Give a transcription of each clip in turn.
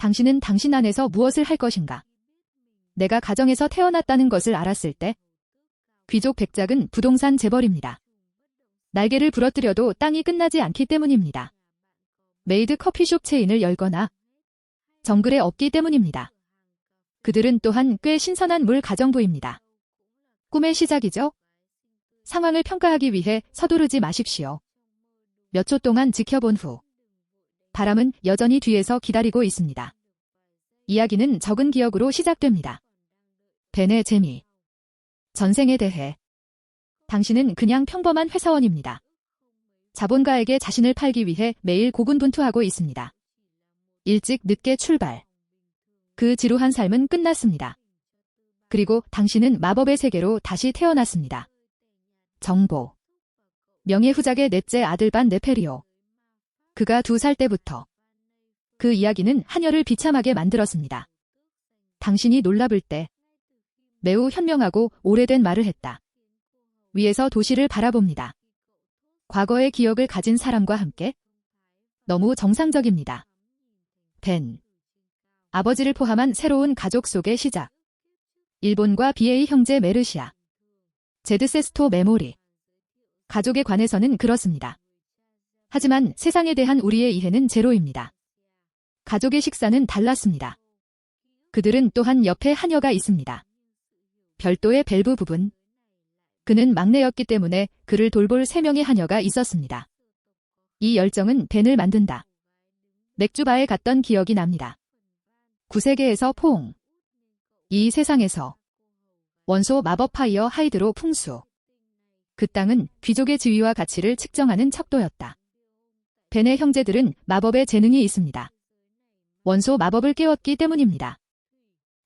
당신은 당신 안에서 무엇을 할 것인가? 내가 가정에서 태어났다는 것을 알았을 때 귀족 백작은 부동산 재벌입니다. 날개를 부러뜨려도 땅이 끝나지 않기 때문입니다. 메이드 커피숍 체인을 열거나 정글에 없기 때문입니다. 그들은 또한 꽤 신선한 물 가정부입니다. 꿈의 시작이죠. 상황을 평가하기 위해 서두르지 마십시오. 몇 초 동안 지켜본 후 바람은 여전히 뒤에서 기다리고 있습니다. 이야기는 적은 기억으로 시작됩니다. 벤의 재미. 전생에 대해. 당신은 그냥 평범한 회사원입니다. 자본가에게 자신을 팔기 위해 매일 고군분투하고 있습니다. 일찍 늦게 출발. 그 지루한 삶은 끝났습니다. 그리고 당신은 마법의 세계로 다시 태어났습니다. 정보. 명예후작의 넷째 아들반 네페리오. 그가 2살 때부터 그 이야기는 한여를 비참하게 만들었습니다. 당신이 놀라볼 때 매우 현명하고 오래된 말을 했다. 위에서 도시를 바라봅니다. 과거의 기억을 가진 사람과 함께 너무 정상적입니다. 벤. 아버지를 포함한 새로운 가족 속의 시작. 일본과 BA 형제 메르시아. 제드세스토 메모리. 가족에 관해서는 그렇습니다. 하지만 세상에 대한 우리의 이해는 제로입니다. 가족의 식사는 달랐습니다. 그들은 또한 옆에 하녀가 있습니다. 별도의 밸브 부분. 그는 막내였기 때문에 그를 돌볼 3명의 하녀가 있었습니다. 이 열정은 벤을 만든다. 맥주바에 갔던 기억이 납니다. 9세계에서 포옹. 이 세상에서 원소 마법 파이어 하이드로 풍수. 그 땅은 귀족의 지위와 가치를 측정하는 척도였다. 벤의 형제들은 마법에 재능이 있습니다. 원소 마법을 깨웠기 때문입니다.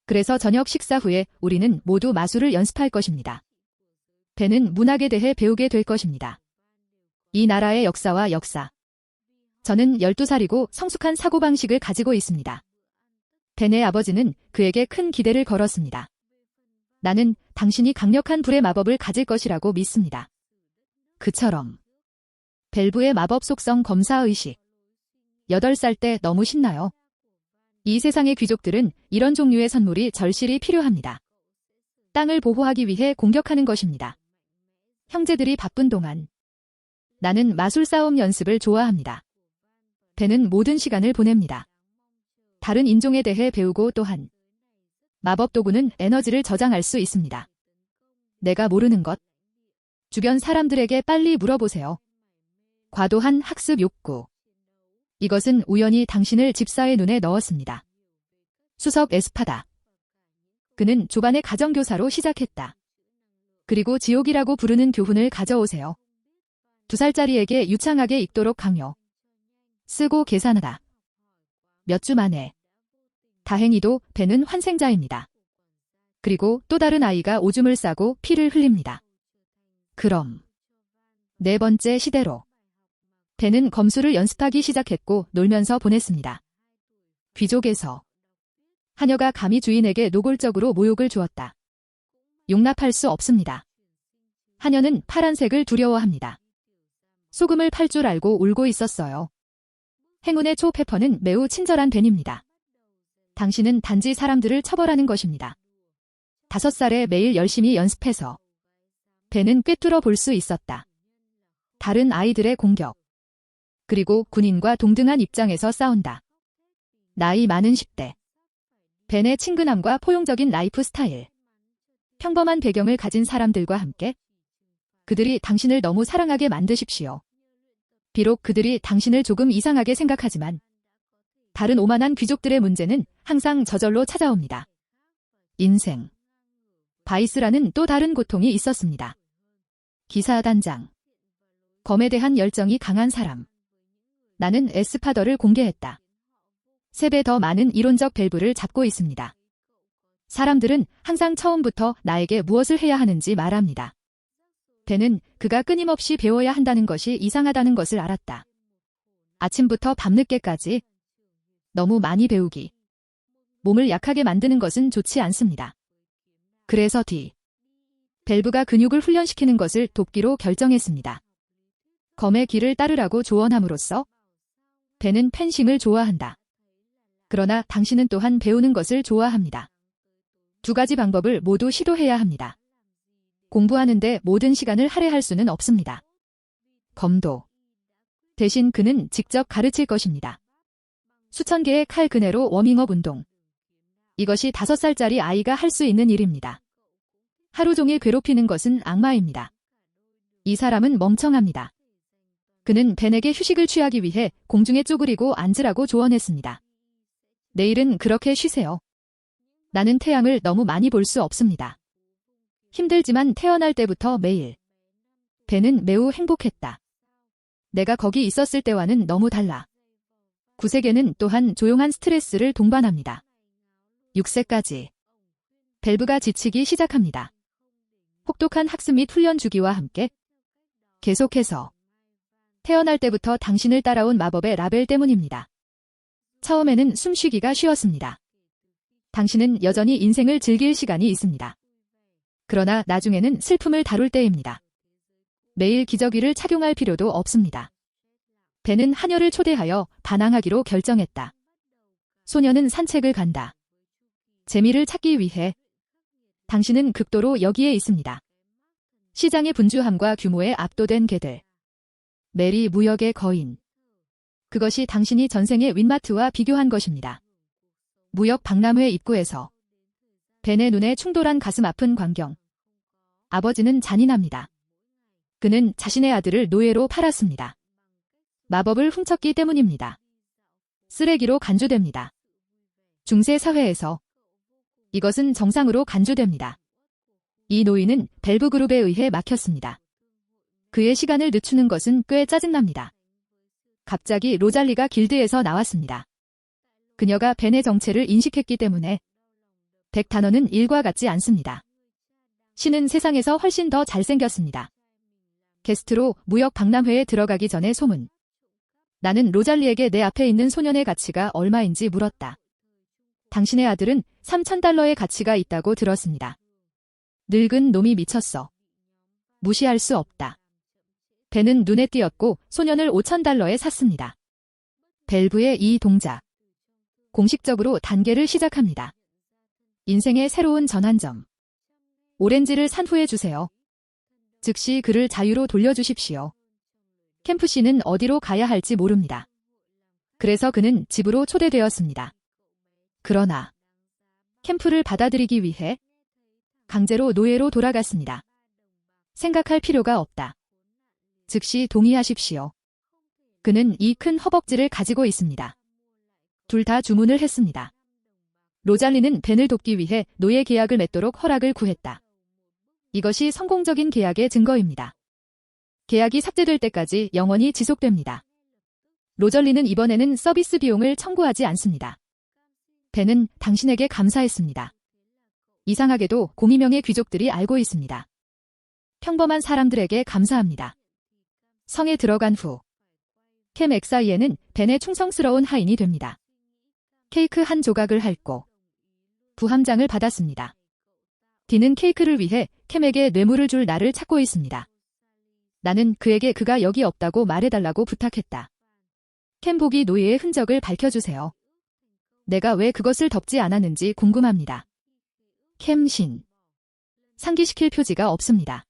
그래서 저녁 식사 후에 우리는 모두 마술을 연습할 것입니다. 벤은 문학에 대해 배우게 될 것입니다. 이 나라의 역사와 역사. 저는 12살이고 성숙한 사고방식을 가지고 있습니다. 벤의 아버지는 그에게 큰 기대를 걸었습니다. 나는 당신이 강력한 불의 마법을 가질 것이라고 믿습니다. 그처럼. 밸브의 마법 속성 검사 의식. 8살 때 너무 신나요. 이 세상의 귀족들은 이런 종류의 선물이 절실히 필요합니다. 땅을 보호하기 위해 공격하는 것입니다. 형제들이 바쁜 동안 나는 마술 싸움 연습을 좋아합니다. 벤은 모든 시간을 보냅니다. 다른 인종에 대해 배우고 또한 마법 도구는 에너지를 저장할 수 있습니다. 내가 모르는 것. 주변 사람들에게 빨리 물어보세요. 과도한 학습 욕구. 이것은 우연히 당신을 집사의 눈에 넣었습니다. 수석 에스파다. 그는 조반의 가정교사로 시작했다. 그리고 지옥이라고 부르는 교훈을 가져오세요. 2살짜리에게 유창하게 읽도록 강요. 쓰고 계산하다. 몇 주 만에. 다행히도 벤은 환생자입니다. 그리고 또 다른 아이가 오줌을 싸고 피를 흘립니다. 그럼 4번째 시대로. 벤은 검술을 연습하기 시작했고 놀면서 보냈습니다. 귀족에서. 하녀가 감히 주인에게 노골적으로 모욕을 주었다. 용납할 수 없습니다. 하녀는 파란색을 두려워합니다. 소금을 팔 줄 알고 울고 있었어요. 행운의 초 페퍼는 매우 친절한 벤입니다. 당신은 단지 사람들을 처벌하는 것입니다. 5살에 매일 열심히 연습해서 벤은 꿰뚫어 볼 수 있었다. 다른 아이들의 공격. 그리고 군인과 동등한 입장에서 싸운다. 나이 많은 10대. 벤의 친근함과 포용적인 라이프 스타일. 평범한 배경을 가진 사람들과 함께 그들이 당신을 너무 사랑하게 만드십시오. 비록 그들이 당신을 조금 이상하게 생각하지만 다른 오만한 귀족들의 문제는 항상 저절로 찾아옵니다. 인생. 바이스라는 또 다른 고통이 있었습니다. 기사단장. 검에 대한 열정이 강한 사람. 나는 에스파더를 공개했다. 3배 더 많은 이론적 밸브를 잡고 있습니다. 사람들은 항상 처음부터 나에게 무엇을 해야 하는지 말합니다. 벤은 그가 끊임없이 배워야 한다는 것이 이상하다는 것을 알았다. 아침부터 밤늦게까지 너무 많이 배우기. 몸을 약하게 만드는 것은 좋지 않습니다. 그래서 밸브가 근육을 훈련시키는 것을 돕기로 결정했습니다. 검의 길을 따르라고 조언함으로써 벤은 펜싱을 좋아한다. 그러나 당신은 또한 배우는 것을 좋아합니다. 두 가지 방법을 모두 시도해야 합니다. 공부하는데 모든 시간을 할애할 수는 없습니다. 검도. 대신 그는 직접 가르칠 것입니다. 수천 개의 칼 그네로 워밍업 운동. 이것이 5살짜리 아이가 할 수 있는 일입니다. 하루 종일 괴롭히는 것은 악마입니다. 이 사람은 멍청합니다. 그는 벤에게 휴식을 취하기 위해 공중에 쪼그리고 앉으라고 조언했습니다. 내일은 그렇게 쉬세요. 나는 태양을 너무 많이 볼 수 없습니다. 힘들지만 태어날 때부터 매일. 벤은 매우 행복했다. 내가 거기 있었을 때와는 너무 달라. 9세계는 또한 조용한 스트레스를 동반합니다. 6세까지. 밸브가 지치기 시작합니다. 혹독한 학습 및 훈련 주기와 함께 계속해서 태어날 때부터 당신을 따라온 마법의 라벨 때문입니다. 처음에는 숨쉬기가 쉬웠습니다. 당신은 여전히 인생을 즐길 시간이 있습니다. 그러나 나중에는 슬픔을 다룰 때입니다. 매일 기저귀를 착용할 필요도 없습니다. 벤은 하녀를 초대하여 반항하기로 결정했다. 소녀는 산책을 간다. 재미를 찾기 위해. 당신은 극도로 여기에 있습니다. 시장의 분주함과 규모에 압도된 개들. 메리 무역의 거인. 그것이 당신이 전생의 윈마트와 비교한 것입니다. 무역 박람회 입구에서. 벤의 눈에 충돌한 가슴 아픈 광경. 아버지는 잔인합니다. 그는 자신의 아들을 노예로 팔았습니다. 마법을 훔쳤기 때문입니다. 쓰레기로 간주됩니다. 중세 사회에서. 이것은 정상으로 간주됩니다. 이 노인은 밸브 그룹에 의해 막혔습니다. 그의 시간을 늦추는 것은 꽤 짜증납니다. 갑자기 로잘리가 길드에서 나왔습니다. 그녀가 벤의 정체를 인식했기 때문에 100단어는 일과 같지 않습니다. 신은 세상에서 훨씬 더 잘생겼습니다. 게스트로 무역 박람회에 들어가기 전에 소문. 나는 로잘리에게 내 앞에 있는 소년의 가치가 얼마인지 물었다. 당신의 아들은 3,000달러의 가치가 있다고 들었습니다. 늙은 놈이 미쳤어. 무시할 수 없다. 벤은 눈에 띄었고 소년을 5,000달러에 샀습니다. 밸브의 이 동작. 공식적으로 단계를 시작합니다. 인생의 새로운 전환점. 오렌지를 산 후에 주세요. 즉시 그를 자유로 돌려주십시오. 캠프 씨는 어디로 가야 할지 모릅니다. 그래서 그는 집으로 초대되었습니다. 그러나 캠프를 받아들이기 위해 강제로 노예로 돌아갔습니다. 생각할 필요가 없다. 즉시 동의하십시오. 그는 이 큰 허벅지를 가지고 있습니다. 둘 다 주문을 했습니다. 로잘리는 벤을 돕기 위해 노예 계약을 맺도록 허락을 구했다. 이것이 성공적인 계약의 증거입니다. 계약이 삭제될 때까지 영원히 지속됩니다. 로잘리는 이번에는 서비스 비용을 청구하지 않습니다. 벤은 당신에게 감사했습니다. 이상하게도 공이명의 귀족들이 알고 있습니다. 평범한 사람들에게 감사합니다. 성에 들어간 후 캠 엑사이에는 벤의 충성스러운 하인이 됩니다. 케이크 한 조각을 핥고 부함장을 받았습니다. 디는 케이크를 위해 캠에게 뇌물을 줄 나를 찾고 있습니다. 나는 그에게 그가 여기 없다고 말해달라고 부탁했다. 캠 보기 노예의 흔적을 밝혀주세요. 내가 왜 그것을 덮지 않았는지 궁금합니다. 캠 신. 상기시킬 표지가 없습니다.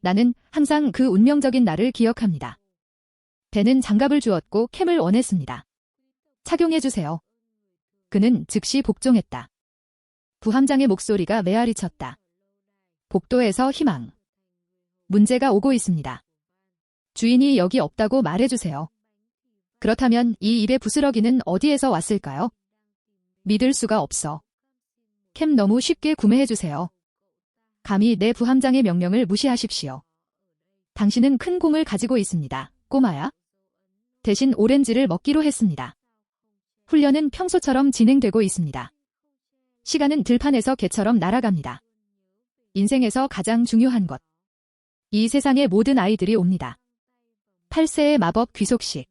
나는 항상 그 운명적인 날을 기억합니다. 벤은 장갑을 주었고 캠을 원했습니다. 착용해주세요. 그는 즉시 복종했다. 부함장의 목소리가 메아리쳤다. 복도에서 희망. 문제가 오고 있습니다. 주인이 여기 없다고 말해주세요. 그렇다면 이 입의 부스러기는 어디에서 왔을까요? 믿을 수가 없어. 캠 너무 쉽게 구매해주세요. 감히 내 부함장의 명령을 무시하십시오. 당신은 큰 공을 가지고 있습니다, 꼬마야. 대신 오렌지를 먹기로 했습니다. 훈련은 평소처럼 진행되고 있습니다. 시간은 들판에서 개처럼 날아갑니다. 인생에서 가장 중요한 것. 이 세상의 모든 아이들이 옵니다. 8세의 마법 귀속식.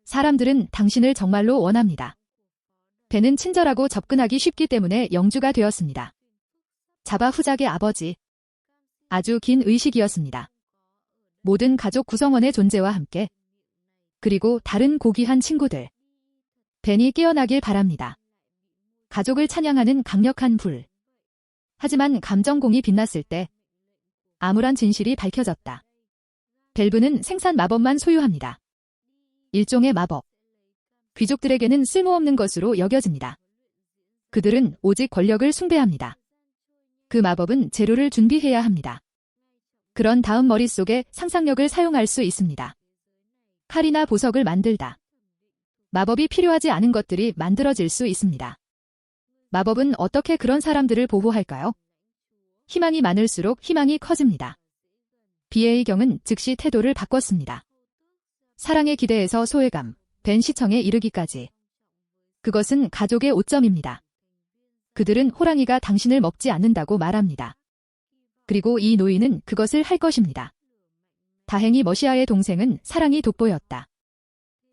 사람들은 당신을 정말로 원합니다. 벤은 친절하고 접근하기 쉽기 때문에 영주가 되었습니다. 자바 후작의 아버지. 아주 긴 의식이었습니다. 모든 가족 구성원의 존재와 함께. 그리고 다른 고귀한 친구들. 벤이 깨어나길 바랍니다. 가족을 찬양하는 강력한 불. 하지만 감정공이 빛났을 때 암울한 진실이 밝혀졌다. 밸브는 생산 마법만 소유합니다. 일종의 마법. 귀족들에게는 쓸모없는 것으로 여겨집니다. 그들은 오직 권력을 숭배합니다. 그 마법은 재료를 준비해야 합니다. 그런 다음 머릿속에 상상력을 사용할 수 있습니다. 칼이나 보석을 만들다. 마법이 필요하지 않은 것들이 만들어질 수 있습니다. 마법은 어떻게 그런 사람들을 보호할까요? 희망이 많을수록 희망이 커집니다. 비에의 경은 즉시 태도를 바꿨습니다. 사랑에 기대해서 소외감, 벤 시청에 이르기까지. 그것은 가족의 오점입니다. 그들은 호랑이가 당신을 먹지 않는다고 말합니다. 그리고 이 노인은 그것을 할 것입니다. 다행히 머시아의 동생은 사랑이 돋보였다.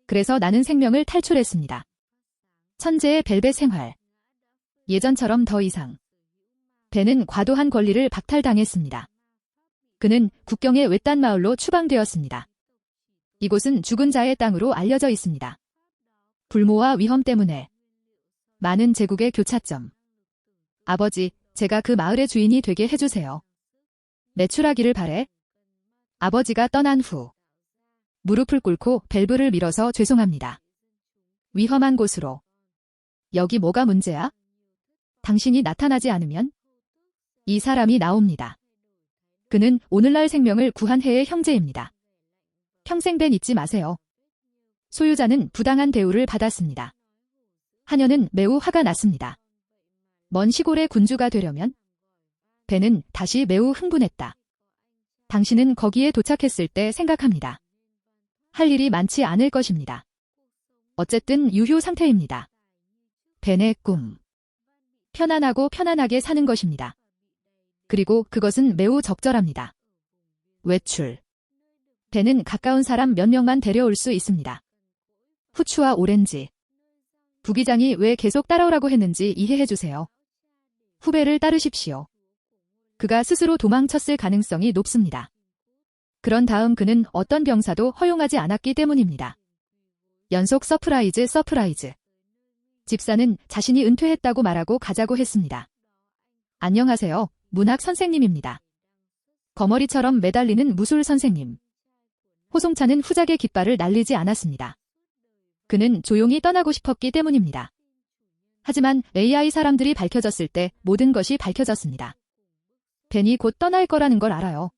그래서 나는 생명을 탈출했습니다. 천재의 벨벳 생활. 예전처럼 더 이상. 벤은 과도한 권리를 박탈당했습니다. 그는 국경의 외딴 마을로 추방되었습니다. 이곳은 죽은 자의 땅으로 알려져 있습니다. 불모와 위험 때문에. 많은 제국의 교차점. 아버지, 제가 그 마을의 주인이 되게 해주세요. 매출하기를 바래. 아버지가 떠난 후. 무릎을 꿇고 밸브를 밀어서 죄송합니다. 위험한 곳으로. 여기 뭐가 문제야? 당신이 나타나지 않으면? 이 사람이 나옵니다. 그는 오늘날 생명을 구한 해의 형제입니다. 평생 벤 잊지 마세요. 소유자는 부당한 대우를 받았습니다. 하녀는 매우 화가 났습니다. 먼 시골의 군주가 되려면? 벤은 다시 매우 흥분했다. 당신은 거기에 도착했을 때 생각합니다. 할 일이 많지 않을 것입니다. 어쨌든 유효 상태입니다. 벤의 꿈. 편안하고 편안하게 사는 것입니다. 그리고 그것은 매우 적절합니다. 외출. 벤은 가까운 사람 몇 명만 데려올 수 있습니다. 후추와 오렌지. 부기장이 왜 계속 따라오라고 했는지 이해해주세요. 후배를 따르십시오. 그가 스스로 도망쳤을 가능성이 높습니다. 그런 다음 그는 어떤 병사도 허용하지 않았기 때문입니다. 연속 서프라이즈. 집사는 자신이 은퇴했다고 말하고 가자고 했습니다. 안녕하세요. 문학 선생님입니다. 거머리처럼 매달리는 무술 선생님. 호송차는 후작의 깃발을 날리지 않았습니다. 그는 조용히 떠나고 싶었기 때문입니다. 하지만 AI 사람들이 밝혀졌을 때 모든 것이 밝혀졌습니다. 벤이 곧 떠날 거라는 걸 알아요.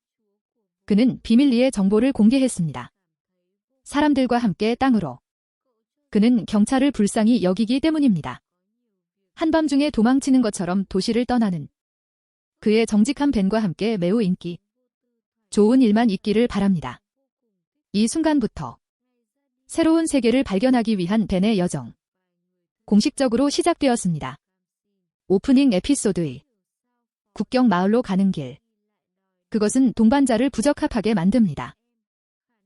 그는 비밀리에 정보를 공개했습니다. 사람들과 함께 땅으로. 그는 경찰을 불쌍히 여기기 때문입니다. 한밤중에 도망치는 것처럼 도시를 떠나는 그의 정직한 벤과 함께 매우 인기 좋은 일만 있기를 바랍니다. 이 순간부터 새로운 세계를 발견하기 위한 벤의 여정. 공식적으로 시작되었습니다. 오프닝 에피소드 2. 국경 마을로 가는 길. 그것은 동반자를 부적합하게 만듭니다.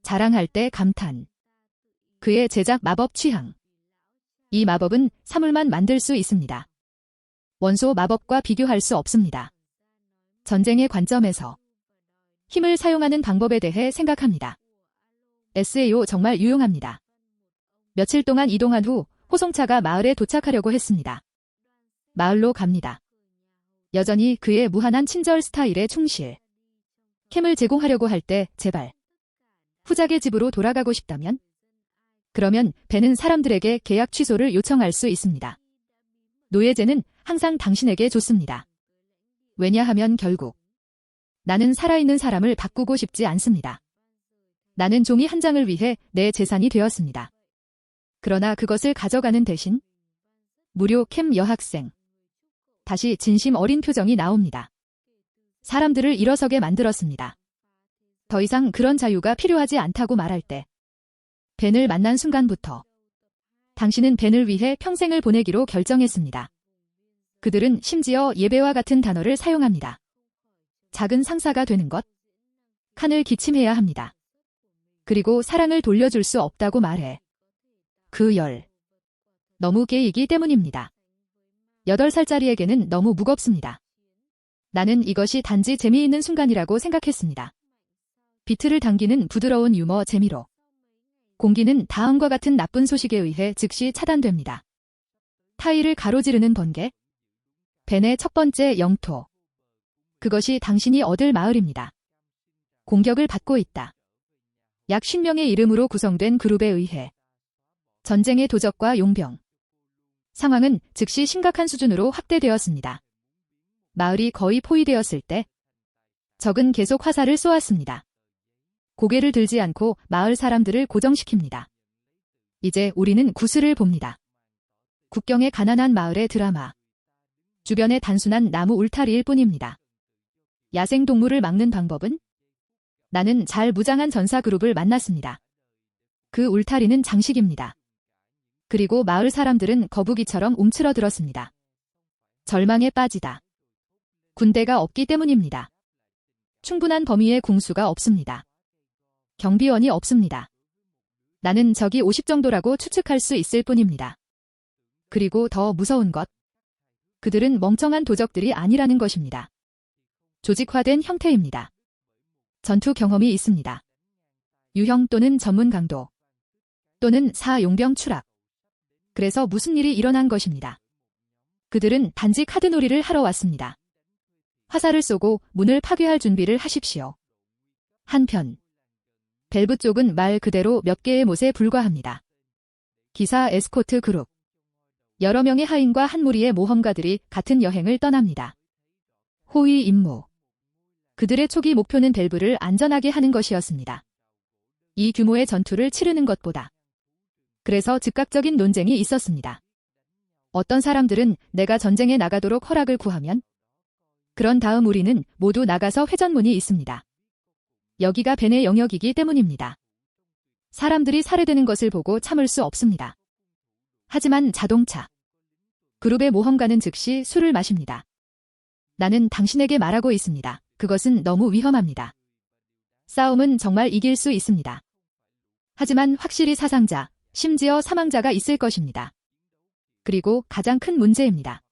자랑할 때 감탄. 그의 제작 마법 취향. 이 마법은 사물만 만들 수 있습니다. 원소 마법과 비교할 수 없습니다. 전쟁의 관점에서 힘을 사용하는 방법에 대해 생각합니다. SAO 정말 유용합니다. 며칠 동안 이동한 후 호송차가 마을에 도착하려고 했습니다. 마을로 갑니다. 여전히 그의 무한한 친절 스타일에 충실. 캠을 제공하려고 할 때 제발 후작의 집으로 돌아가고 싶다면? 그러면 벤은 사람들에게 계약 취소를 요청할 수 있습니다. 노예제는 항상 당신에게 좋습니다. 왜냐하면 결국 나는 살아있는 사람을 바꾸고 싶지 않습니다. 나는 종이 한 장을 위해 내 재산이 되었습니다. 그러나 그것을 가져가는 대신 무료 캠 여학생. 다시 진심 어린 표정이 나옵니다. 사람들을 일어서게 만들었습니다. 더 이상 그런 자유가 필요하지 않다고 말할 때 벤을 만난 순간부터 당신은 벤을 위해 평생을 보내기로 결정했습니다. 그들은 심지어 예배와 같은 단어를 사용합니다. 작은 상사가 되는 것, 칸을 기침해야 합니다. 그리고 사랑을 돌려줄 수 없다고 말해. 그 열. 너무 깨이기 때문입니다. 8살짜리에게는 너무 무겁습니다. 나는 이것이 단지 재미있는 순간이라고 생각했습니다. 비트를 당기는 부드러운 유머 재미로. 공기는 다음과 같은 나쁜 소식에 의해 즉시 차단됩니다. 타의를 가로지르는 번개. 벤의 첫 번째 영토. 그것이 당신이 얻을 마을입니다. 공격을 받고 있다. 약 50명의 이름으로 구성된 그룹에 의해 전쟁의 도적과 용병. 상황은 즉시 심각한 수준으로 확대되었습니다. 마을이 거의 포위되었을 때 적은 계속 화살을 쏘았습니다. 고개를 들지 않고 마을 사람들을 고정시킵니다. 이제 우리는 구슬을 봅니다. 국경의 가난한 마을의 드라마. 주변의 단순한 나무 울타리일 뿐입니다. 야생동물을 막는 방법은? 나는 잘 무장한 전사 그룹을 만났습니다. 그 울타리는 장식입니다. 그리고 마을 사람들은 거북이처럼 움츠러들었습니다. 절망에 빠지다. 군대가 없기 때문입니다. 충분한 범위의 궁수가 없습니다. 경비원이 없습니다. 나는 적이 50 정도라고 추측할 수 있을 뿐입니다. 그리고 더 무서운 것. 그들은 멍청한 도적들이 아니라는 것입니다. 조직화된 형태입니다. 전투 경험이 있습니다. 유형 또는 전문 강도 또는 사용병 추락. 그래서 무슨 일이 일어난 것입니다. 그들은 단지 카드놀이를 하러 왔습니다. 화살을 쏘고 문을 파괴할 준비를 하십시오. 한편 밸브 쪽은 말 그대로 몇 개의 못에 불과합니다. 기사 에스코트 그룹. 여러 명의 하인과 한 무리의 모험가들이 같은 여행을 떠납니다. 호위 임무. 그들의 초기 목표는 밸브를 안전하게 하는 것이었습니다. 이 규모의 전투를 치르는 것보다. 그래서 즉각적인 논쟁이 있었습니다. 어떤 사람들은 내가 전쟁에 나가도록 허락을 구하면 그런 다음 우리는 모두 나가서 회전문이 있습니다. 여기가 벤의 영역이기 때문입니다. 사람들이 살해되는 것을 보고 참을 수 없습니다. 하지만 자동차. 그룹의 모험가는 즉시 술을 마십니다. 나는 당신에게 말하고 있습니다. 그것은 너무 위험합니다. 싸움은 정말 이길 수 있습니다. 하지만 확실히 사상자, 심지어 사망자가 있을 것입니다. 그리고 가장 큰 문제입니다.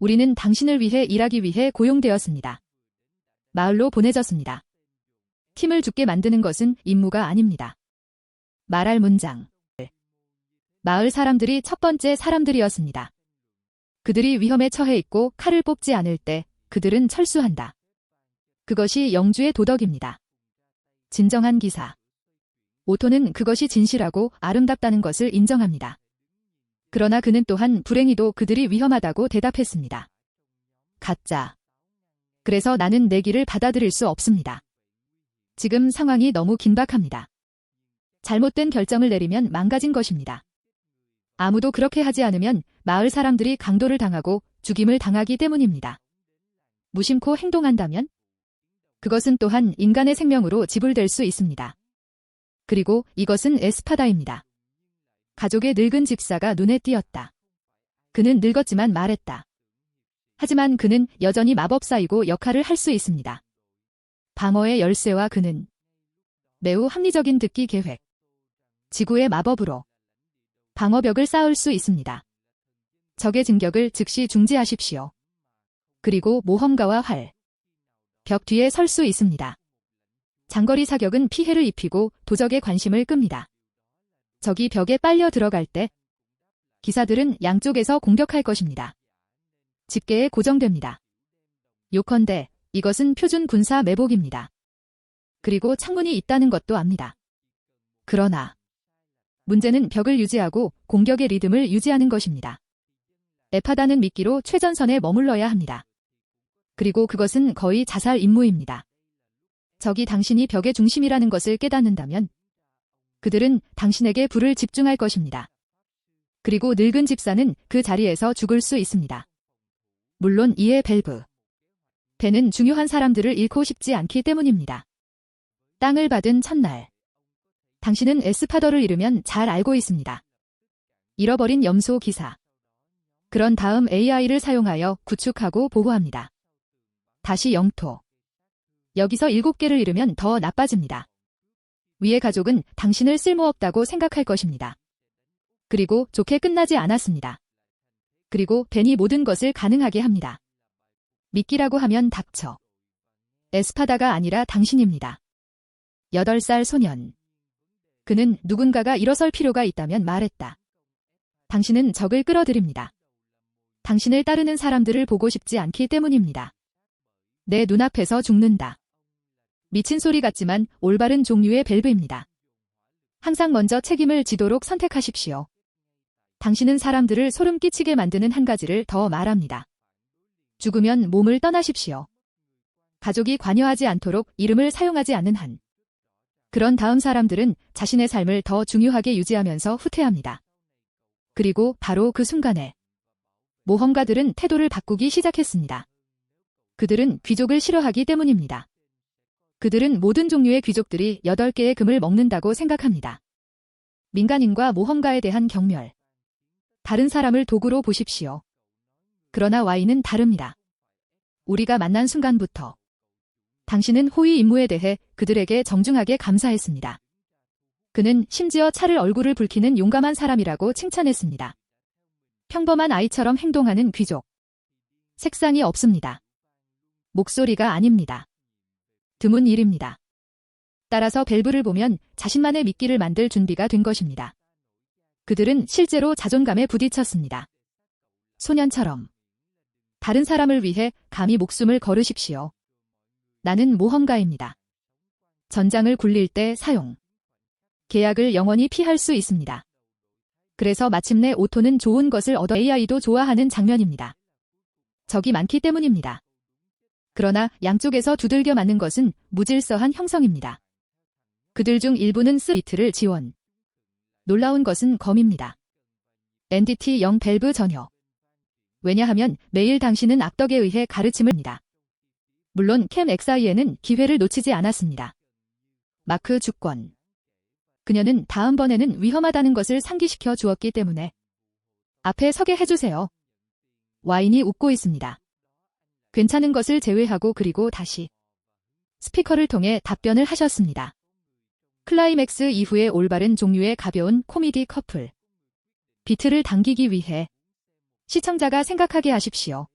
우리는 당신을 위해 일하기 위해 고용되었습니다. 마을로 보내졌습니다. 팀을 죽게 만드는 것은 임무가 아닙니다. 말할 문장. 마을 사람들이 첫 번째 사람들이었습니다. 그들이 위험에 처해 있고 칼을 뽑지 않을 때 그들은 철수한다. 그것이 영주의 도덕입니다. 진정한 기사. 오토는 그것이 진실하고 아름답다는 것을 인정합니다. 그러나 그는 또한 불행히도 그들이 위험하다고 대답했습니다. 가짜. 그래서 나는 내기를 받아들일 수 없습니다. 지금 상황이 너무 긴박합니다. 잘못된 결정을 내리면 망가진 것입니다. 아무도 그렇게 하지 않으면 마을 사람들이 강도를 당하고 죽임을 당하기 때문입니다. 무심코 행동한다면? 그것은 또한 인간의 생명으로 지불될 수 있습니다. 그리고 이것은 에스파다입니다. 가족의 늙은 집사가 눈에 띄었다. 그는 늙었지만 말했다. 하지만 그는 여전히 마법사이고 역할을 할 수 있습니다. 방어의 열쇠와 그는 매우 합리적인 듣기 계획. 지구의 마법으로 방어벽을 쌓을 수 있습니다. 적의 진격을 즉시 중지하십시오. 그리고 모험가와 활. 벽 뒤에 설 수 있습니다. 장거리 사격은 피해를 입히고 도적의 관심을 끕니다. 적이 벽에 빨려 들어갈 때 기사들은 양쪽에서 공격할 것입니다. 집게에 고정됩니다. 요컨대 이것은 표준 군사 매복입니다. 그리고 창문이 있다는 것도 압니다. 그러나 문제는 벽을 유지하고 공격의 리듬을 유지하는 것입니다. 에파다는 미끼로 최전선에 머물러야 합니다. 그리고 그것은 거의 자살 임무입니다. 적이 당신이 벽의 중심이라는 것을 깨닫는다면 그들은 당신에게 불을 집중할 것입니다. 그리고 늙은 집사는 그 자리에서 죽을 수 있습니다. 물론 이에 밸브. 벤은 중요한 사람들을 잃고 싶지 않기 때문입니다. 땅을 받은 첫날. 당신은 에스파더를 잃으면 잘 알고 있습니다. 잃어버린 염소 기사. 그런 다음 AI를 사용하여 구축하고 보호합니다. 다시 영토. 여기서 7개를 잃으면 더 나빠집니다. 위의 가족은 당신을 쓸모없다고 생각할 것입니다. 그리고 좋게 끝나지 않았습니다. 그리고 벤이 모든 것을 가능하게 합니다. 미끼라고 하면 닥쳐. 에스파다가 아니라 당신입니다. 8살 소년. 그는 누군가가 일어설 필요가 있다면 말했다. 당신은 적을 끌어들입니다. 당신을 따르는 사람들을 보고 싶지 않기 때문입니다. 내 눈앞에서 죽는다. 미친 소리 같지만 올바른 종류의 밸브입니다. 항상 먼저 책임을 지도록 선택하십시오. 당신은 사람들을 소름 끼치게 만드는 한 가지를 더 말합니다. 죽으면 몸을 떠나십시오. 가족이 관여하지 않도록 이름을 사용하지 않는 한. 그런 다음 사람들은 자신의 삶을 더 중요하게 유지하면서 후퇴합니다. 그리고 바로 그 순간에 모험가들은 태도를 바꾸기 시작했습니다. 그들은 귀족을 싫어하기 때문입니다. 그들은 모든 종류의 귀족들이 8개의 금을 먹는다고 생각합니다. 민간인과 모험가에 대한 경멸. 다른 사람을 도구로 보십시오. 그러나 Y는 다릅니다. 우리가 만난 순간부터 당신은 호위 임무에 대해 그들에게 정중하게 감사했습니다. 그는 심지어 차를 얼굴을 붉히는 용감한 사람이라고 칭찬했습니다. 평범한 아이처럼 행동하는 귀족. 색상이 없습니다. 목소리가 아닙니다. 드문 일입니다. 따라서 밸브를 보면 자신만의 미끼를 만들 준비가 된 것입니다. 그들은 실제로 자존감에 부딪혔습니다. 소년처럼. 다른 사람을 위해 감히 목숨을 걸으십시오. 나는 모험가입니다. 전장을 굴릴 때 사용. 계약을 영원히 피할 수 있습니다. 그래서 마침내 오토는 좋은 것을 얻어 AI도 좋아하는 장면입니다. 적이 많기 때문입니다. 그러나 양쪽에서 두들겨 맞는 것은 무질서한 형성입니다. 그들 중 일부는 스리트를 지원. 놀라운 것은 검입니다. NDT 0 밸브 전혀. 왜냐하면 매일 당신은 악덕에 의해 가르침을 합니다. 물론 캠 XI에는 기회를 놓치지 않았습니다. 마크 주권. 그녀는 다음번에는 위험하다는 것을 상기시켜 주었기 때문에 앞에 서게 해주세요. 와인이 웃고 있습니다. 괜찮은 것을 제외하고 그리고 다시 스피커를 통해 답변을 하셨습니다. 클라이맥스 이후의 올바른 종류의 가벼운 코미디 커플. 비트를 당기기 위해 시청자가 생각하게 하십시오.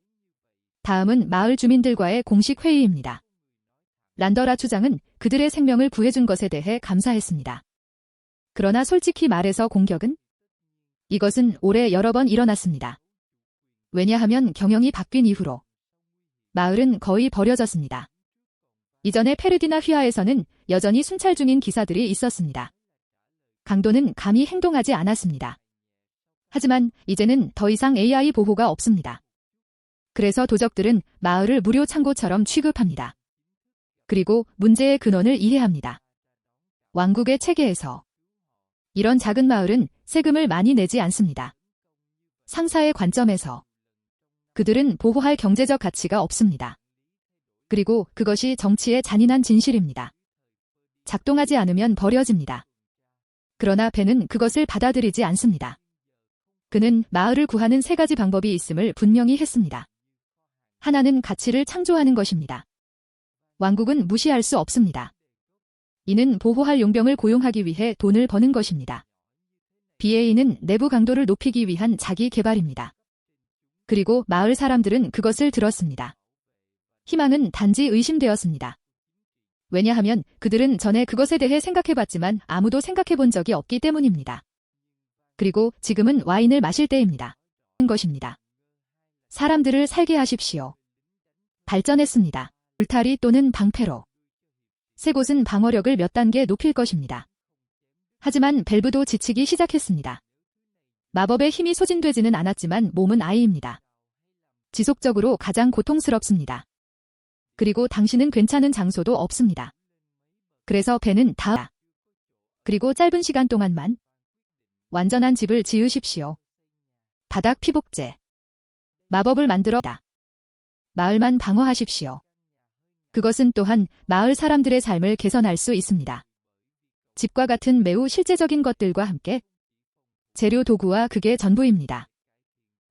다음은 마을 주민들과의 공식 회의입니다. 란더라 추장은 그들의 생명을 구해준 것에 대해 감사했습니다. 그러나 솔직히 말해서 공격은? 이것은 올해 여러 번 일어났습니다. 왜냐하면 경영이 바뀐 이후로 마을은 거의 버려졌습니다. 이전에 페르디나 휘하에서는 여전히 순찰 중인 기사들이 있었습니다. 강도는 감히 행동하지 않았습니다. 하지만 이제는 더 이상 AI 보호가 없습니다. 그래서 도적들은 마을을 무료 창고처럼 취급합니다. 그리고 문제의 근원을 이해합니다. 왕국의 체계에서 이런 작은 마을은 세금을 많이 내지 않습니다. 상사의 관점에서 그들은 보호할 경제적 가치가 없습니다. 그리고 그것이 정치의 잔인한 진실입니다. 작동하지 않으면 버려집니다. 그러나 벤은 그것을 받아들이지 않습니다. 그는 마을을 구하는 3가지 방법이 있음을 분명히 했습니다. 하나는 가치를 창조하는 것입니다. 왕국은 무시할 수 없습니다. 이는 보호할 용병을 고용하기 위해 돈을 버는 것입니다. BA는 내부 강도를 높이기 위한 자기 개발입니다. 그리고 마을 사람들은 그것을 들었습니다. 희망은 단지 의심되었습니다. 왜냐하면 그들은 전에 그것에 대해 생각해봤지만 아무도 생각해본 적이 없기 때문입니다. 그리고 지금은 와인을 마실 때입니다. 것입니다. 사람들을 살게 하십시오. 발전했습니다. 울타리 또는 방패로. 새 곳은 방어력을 몇 단계 높일 것입니다. 하지만 밸브도 지치기 시작했습니다. 마법의 힘이 소진되지는 않았지만 몸은 아이입니다. 지속적으로 가장 고통스럽습니다. 그리고 당신은 괜찮은 장소도 없습니다. 그래서 벤은 그리고 짧은 시간 동안만 완전한 집을 지으십시오. 바닥 피복제. 마법을 만들어 마을만 방어하십시오. 그것은 또한 마을 사람들의 삶을 개선할 수 있습니다. 집과 같은 매우 실제적인 것들과 함께 재료 도구와 그게 전부입니다.